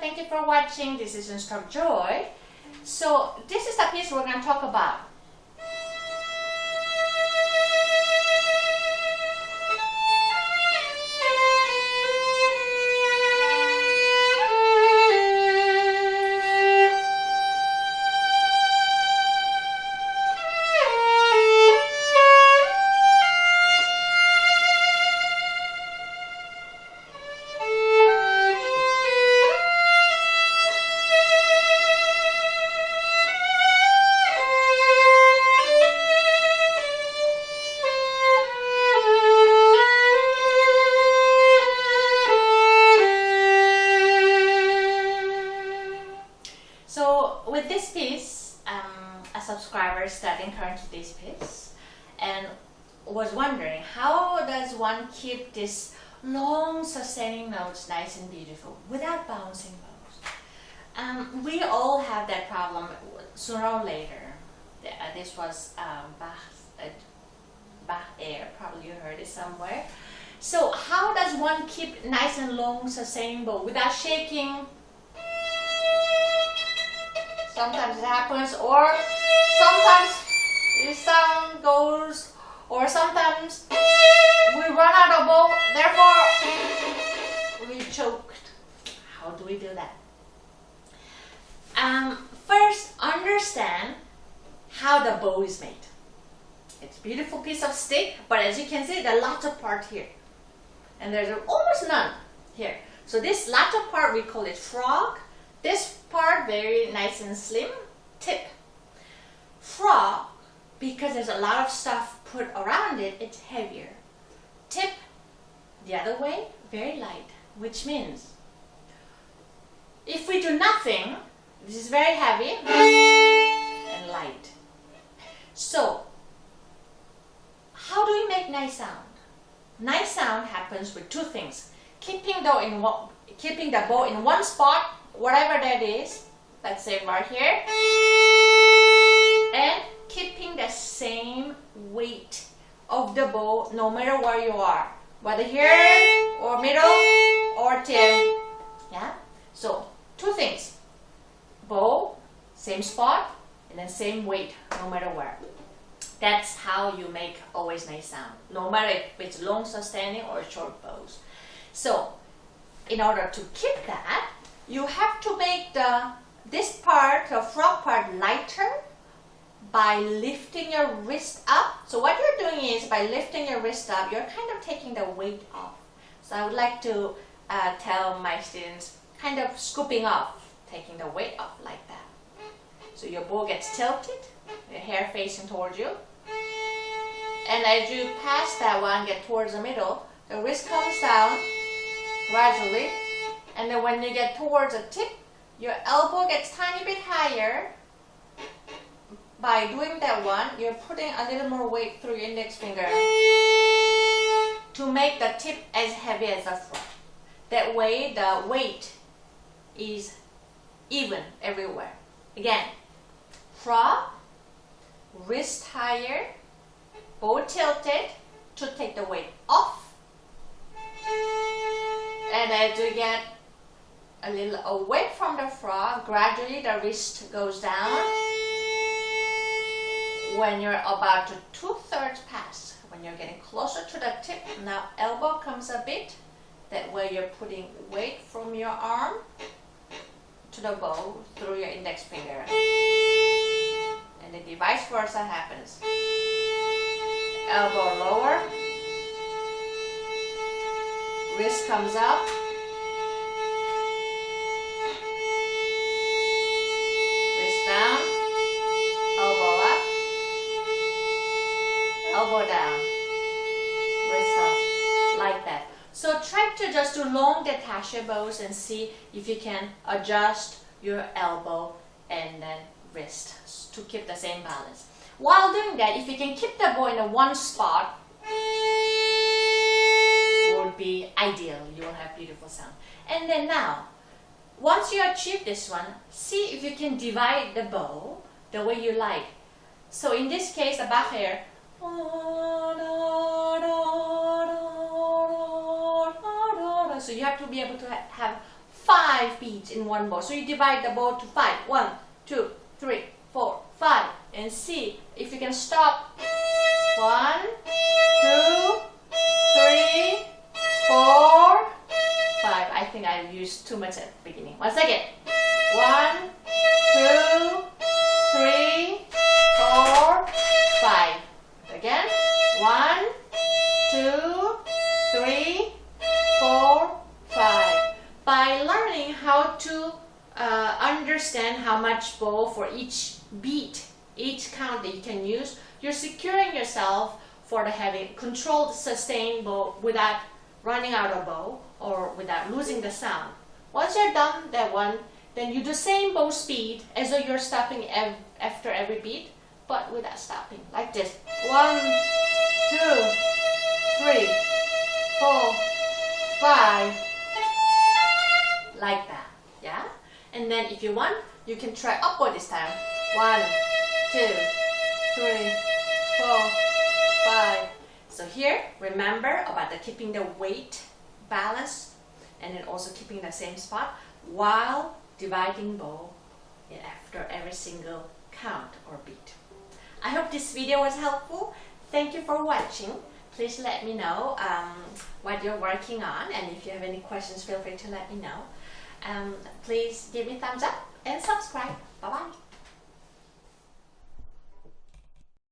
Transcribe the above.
thank you for watching. This is Instruct Joy. So this is the piece we're going to talk about. With this piece, a subscriber studying currently this piece and was wondering, how does one keep this long sustaining notes nice and beautiful without bouncing bows? We all have that problem sooner or later. This was Bach air, probably you heard it somewhere. So how does one keep nice and long sustaining bow without shaking? Sometimes it happens, or sometimes the sound goes, or sometimes we run out of bow, therefore we choked. How do we do that? First, understand how the bow is made. It's a beautiful piece of stick, but as you can see, there are lots of parts here, and there's almost none here. So this latter part, we call it frog. This part, very nice and slim, tip. Frog, because there's a lot of stuff put around it, it's heavier. Tip, the other way, very light, which means if we do nothing, this is very heavy and light. So, how do we make nice sound? Nice sound happens with two things. Keeping the bow in one spot, whatever that is, let's say right here, and keeping the same weight of the bow no matter where you are, whether here or middle or tip. Yeah, so two things: bow, same spot, and then same weight no matter where. That's how you make always nice sound, no matter if it's long sustaining or short bows. So in order to keep that, you have to make this part, the frog part, lighter by lifting your wrist up. So what you're doing is, by lifting your wrist up, you're kind of taking the weight off. So I would like to tell my students, kind of scooping off, taking the weight off like that. So your bow gets tilted, your hair facing towards you. And as you pass that one, get towards the middle, the wrist comes down gradually. And then when you get towards the tip, your elbow gets tiny bit higher. By doing that one, you're putting a little more weight through your index finger to make the tip as heavy as the frog. That way, the weight is even everywhere. Again, frog, wrist higher, bow tilted to take the weight off. And as you get a little away from the frog, gradually the wrist goes down. When you're about to 2/3 pass, when you're getting closer to the tip, now elbow comes a bit. That way you're putting weight from your arm to the bow through your index finger. And then the vice versa happens. Elbow lower, wrist comes up, down, elbow up, elbow down, wrist up, like that. So try to just do long détaché bows and see if you can adjust your elbow and then wrist to keep the same balance. While doing that, if you can keep the bow in a one spot, would be ideal. You will have beautiful sound. And then now, once you achieve this one, see if you can divide the bow the way you like. So in this case, the Bach air, so you have to be able to have 5 beats in one bow. So you divide the bow to 5. 1, 2, 3, 4, 5. And see if you can stop. 1, 2, 3, 4, 5. I think I used too much at the beginning. Once again. 1, 2, 3, 4, 5. Again. 1, 2, 3, 4, 5. By learning how to understand how much bow for each beat, each count that you can use, you're securing yourself for the having controlled, sustained bow without running out of bow or without losing the sound. Once you're done that one, then you do same bow speed as though you're stopping after every beat, but without stopping, like this. 1, 2, 3, 4, 5, like that, yeah? And then if you want, you can try upward this time. 1, 2, 3, 4, 5. So here, remember about the keeping the weight balance and then also keeping the same spot while dividing bow after every single count or beat. I hope this video was helpful. Thank you for watching. Please let me know what you're working on, and if you have any questions, feel free to let me know. Please give me a thumbs up and subscribe. Bye bye.